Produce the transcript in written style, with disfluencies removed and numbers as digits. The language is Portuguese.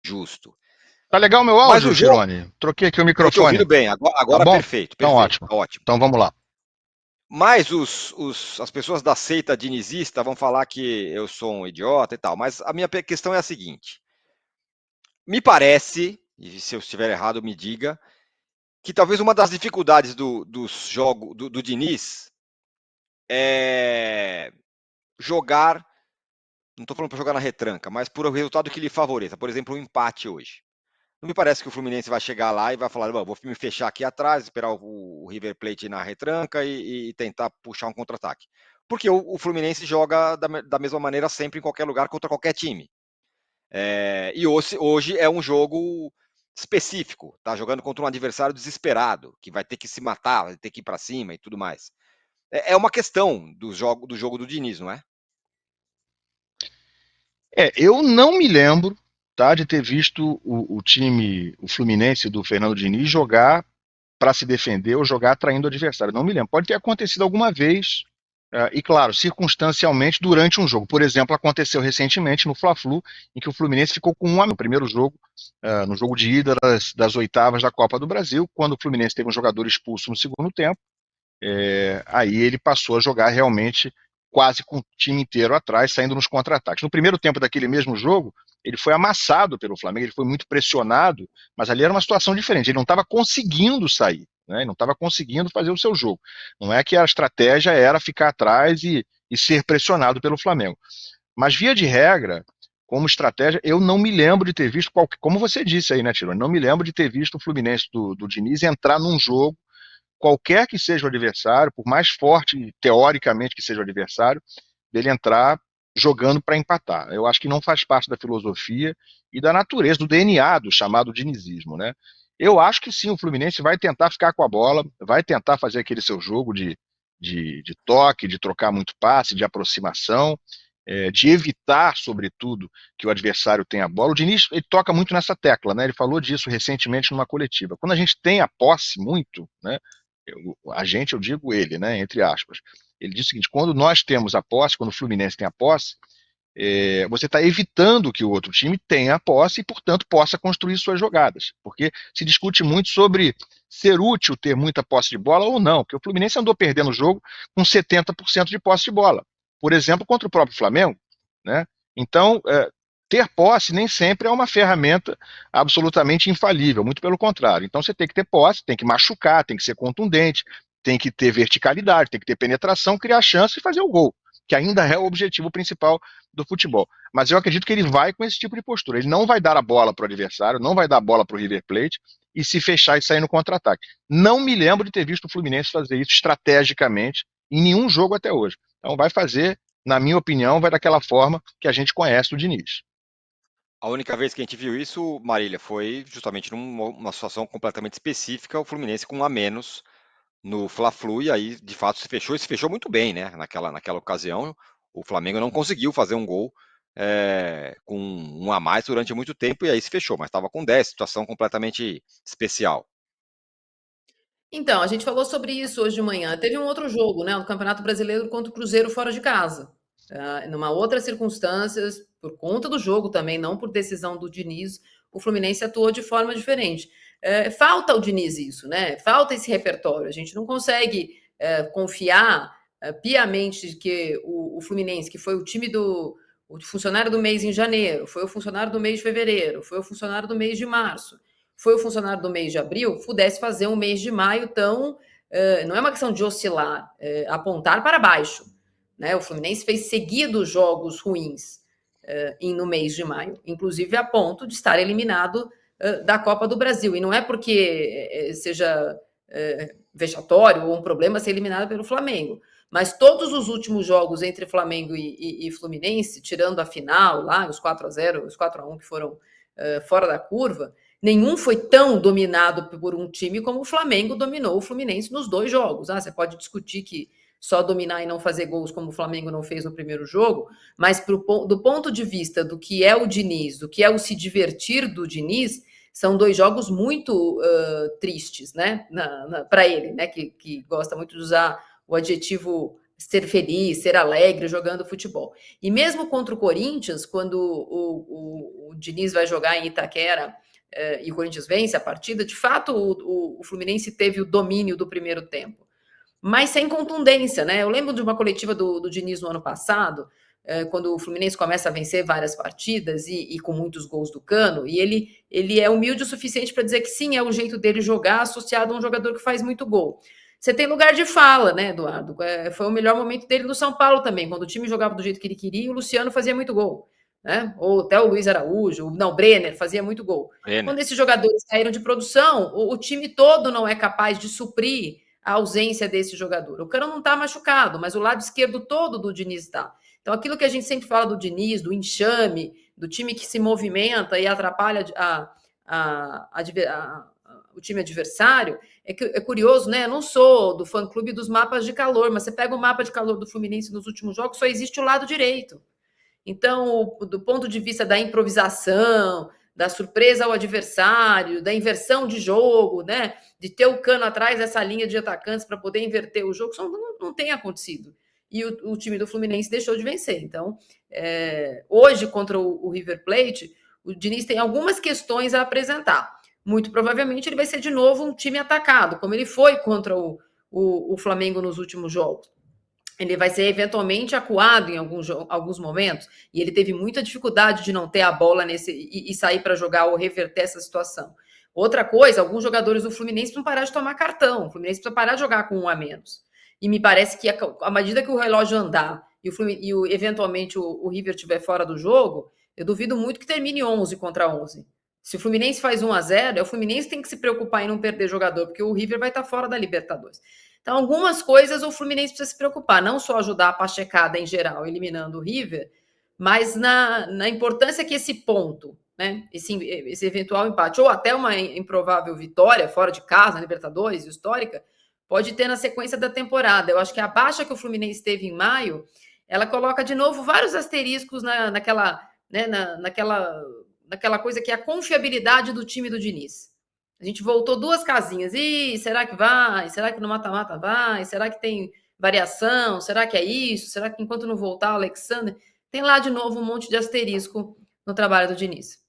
justo. Tá legal o meu Mas áudio, o jogo, Tirone? Troquei aqui o estou te ouvindo microfone. bem, Tá agora bom? perfeito, Então perfeito, ótimo. tá ótimo. Então vamos lá. Mas as pessoas da seita dinizista vão falar que eu sou um idiota e tal, mas a minha questão é a seguinte, me parece, e se eu estiver errado me diga, que talvez uma das dificuldades dos jogos do Diniz é jogar, não estou falando para jogar na retranca, mas por o resultado que lhe favoreça, por exemplo, um empate hoje. Não me parece que o Fluminense vai chegar lá e vai falar, vou me fechar aqui atrás, esperar o River Plate na retranca e tentar puxar um contra-ataque. Porque o Fluminense joga da mesma maneira sempre em qualquer lugar contra qualquer time. E hoje é um jogo específico, tá jogando contra um adversário desesperado, que vai ter que se matar, vai ter que ir para cima e tudo mais. É uma questão do jogo do Diniz, não é? Eu não me lembro, tá, de ter visto o time, o Fluminense do Fernando Diniz jogar para se defender ou jogar traindo o adversário. Não me lembro. Pode ter acontecido alguma vez, e claro, circunstancialmente durante um jogo. Por exemplo, aconteceu recentemente no Fla-Flu, em que o Fluminense ficou com no primeiro jogo, no jogo de ida das oitavas da Copa do Brasil, quando o Fluminense teve um jogador expulso no segundo tempo. Aí ele passou a jogar realmente quase com o time inteiro atrás, saindo nos contra-ataques. No primeiro tempo daquele mesmo jogo, ele foi amassado pelo Flamengo, ele foi muito pressionado, mas ali era uma situação diferente, ele não estava conseguindo sair, né? Ele não estava conseguindo fazer o seu jogo. Não é que a estratégia era ficar atrás e ser pressionado pelo Flamengo. Mas, via de regra, como estratégia, eu não me lembro de ter visto, como você disse aí, né, Tirone? Não me lembro de ter visto o Fluminense do Diniz entrar num jogo, qualquer que seja o adversário, por mais forte, teoricamente, que seja o adversário, dele entrar jogando para empatar. Eu acho que não faz parte da filosofia e da natureza, do DNA do chamado dinizismo, né? Eu acho que sim, o Fluminense vai tentar ficar com a bola, vai tentar fazer aquele seu jogo de toque, de trocar muito passe, de aproximação, de evitar, sobretudo, que o adversário tenha a bola. O Diniz, ele toca muito nessa tecla, né? Ele falou disso recentemente numa coletiva. Quando a gente tem a posse muito, né? A gente, eu digo ele, né? Entre aspas. Ele diz o seguinte: quando nós temos a posse, quando o Fluminense tem a posse, você está evitando que o outro time tenha a posse e, portanto, possa construir suas jogadas. Porque se discute muito sobre ser útil ter muita posse de bola ou não, porque o Fluminense andou perdendo o jogo com 70% de posse de bola. Por exemplo, contra o próprio Flamengo, né? Então, ter posse nem sempre é uma ferramenta absolutamente infalível, muito pelo contrário. Então você tem que ter posse, tem que machucar, tem que ser contundente, tem que ter verticalidade, tem que ter penetração, criar chance e fazer o gol, que ainda é o objetivo principal do futebol. Mas eu acredito que ele vai com esse tipo de postura. Ele não vai dar a bola para o adversário, não vai dar a bola para o River Plate e se fechar e sair no contra-ataque. Não me lembro de ter visto o Fluminense fazer isso estrategicamente em nenhum jogo até hoje. Então vai fazer, na minha opinião, vai daquela forma que a gente conhece o Diniz. A única vez que a gente viu isso, Marília, foi justamente numa situação completamente específica, o Fluminense com um a menos no Fla-Flu, e aí de fato se fechou muito bem, né? Naquela ocasião, o Flamengo não conseguiu fazer um gol com um a mais durante muito tempo, e aí se fechou, mas estava com 10, situação completamente especial. Então, a gente falou sobre isso hoje de manhã. Teve um outro jogo, né, no Campeonato Brasileiro contra o Cruzeiro fora de casa. Numa outra circunstâncias, por conta do jogo também, não por decisão do Diniz, o Fluminense atuou de forma diferente. Falta ao Diniz isso, né? Falta esse repertório. A gente não consegue confiar piamente que o Fluminense, que foi o funcionário do mês em janeiro, foi o funcionário do mês de fevereiro, foi o funcionário do mês de março, foi o funcionário do mês de abril, pudesse fazer um mês de maio tão... não é uma questão de oscilar, apontar para baixo. Né? O Fluminense fez seguidos jogos ruins no mês de maio, inclusive a ponto de estar eliminado da Copa do Brasil. E não é porque seja vexatório ou um problema ser eliminado pelo Flamengo, mas todos os últimos jogos entre Flamengo e Fluminense, tirando a final lá, os 4-0, os 4-1 que foram fora da curva, nenhum foi tão dominado por um time como o Flamengo dominou o Fluminense nos dois jogos. Você pode discutir que só dominar e não fazer gols como o Flamengo não fez no primeiro jogo, mas do ponto de vista do que é o Diniz, do que é o se divertir do Diniz, são dois jogos muito tristes, né, para ele, né, que gosta muito de usar o adjetivo ser feliz, ser alegre jogando futebol. E mesmo contra o Corinthians, quando o Diniz vai jogar em Itaquera e o Corinthians vence a partida, de fato o Fluminense teve o domínio do primeiro tempo, mas sem contundência, né? Eu lembro de uma coletiva do Diniz no ano passado, quando o Fluminense começa a vencer várias partidas e com muitos gols do Cano, e ele é humilde o suficiente para dizer que sim, é o jeito dele jogar associado a um jogador que faz muito gol. Você tem lugar de fala, né, Eduardo? Foi o melhor momento dele no São Paulo também, quando o time jogava do jeito que ele queria e o Luciano fazia muito gol. Né? Ou até o Luiz Araújo, não, Brenner fazia muito gol. Quando esses jogadores saíram de produção, o time todo não é capaz de suprir a ausência desse jogador. O Cano não está machucado, mas o lado esquerdo todo do Diniz está. Então, aquilo que a gente sempre fala do Diniz, do enxame, do time que se movimenta e atrapalha o time adversário, é curioso, né? Eu não sou do fã-clube dos mapas de calor, mas você pega o mapa de calor do Fluminense nos últimos jogos, só existe o lado direito. Então, do ponto de vista da improvisação, da surpresa ao adversário, da inversão de jogo, né? De ter o Cano atrás dessa linha de atacantes para poder inverter o jogo, isso não tem acontecido. E o time do Fluminense deixou de vencer. Então, hoje, contra o River Plate, o Diniz tem algumas questões a apresentar. Muito provavelmente ele vai ser de novo um time atacado, como ele foi contra o Flamengo nos últimos jogos. Ele vai ser eventualmente acuado em alguns momentos, e ele teve muita dificuldade de não ter a bola e sair para jogar ou reverter essa situação. Outra coisa, alguns jogadores do Fluminense precisam parar de tomar cartão, o Fluminense precisa parar de jogar com um a menos. E me parece que à medida que o relógio andar e eventualmente o River estiver fora do jogo, eu duvido muito que termine 11 contra 11. Se o Fluminense faz 1-0, o Fluminense tem que se preocupar em não perder jogador, porque o River vai estar fora da Libertadores. Então, algumas coisas o Fluminense precisa se preocupar, não só ajudar a pachecada em geral, eliminando o River, mas na importância que esse ponto, né, esse eventual empate, ou até uma improvável vitória fora de casa, na Libertadores, histórica, pode ter na sequência da temporada. Eu acho que a baixa que o Fluminense teve em maio, ela coloca de novo vários asteriscos naquela coisa que é a confiabilidade do time do Diniz. A gente voltou 2 casinhas. E será que vai? Será que no mata-mata vai? Será que tem variação? Será que é isso? Será que enquanto não voltar o Alexander? Tem lá de novo um monte de asterisco no trabalho do Diniz.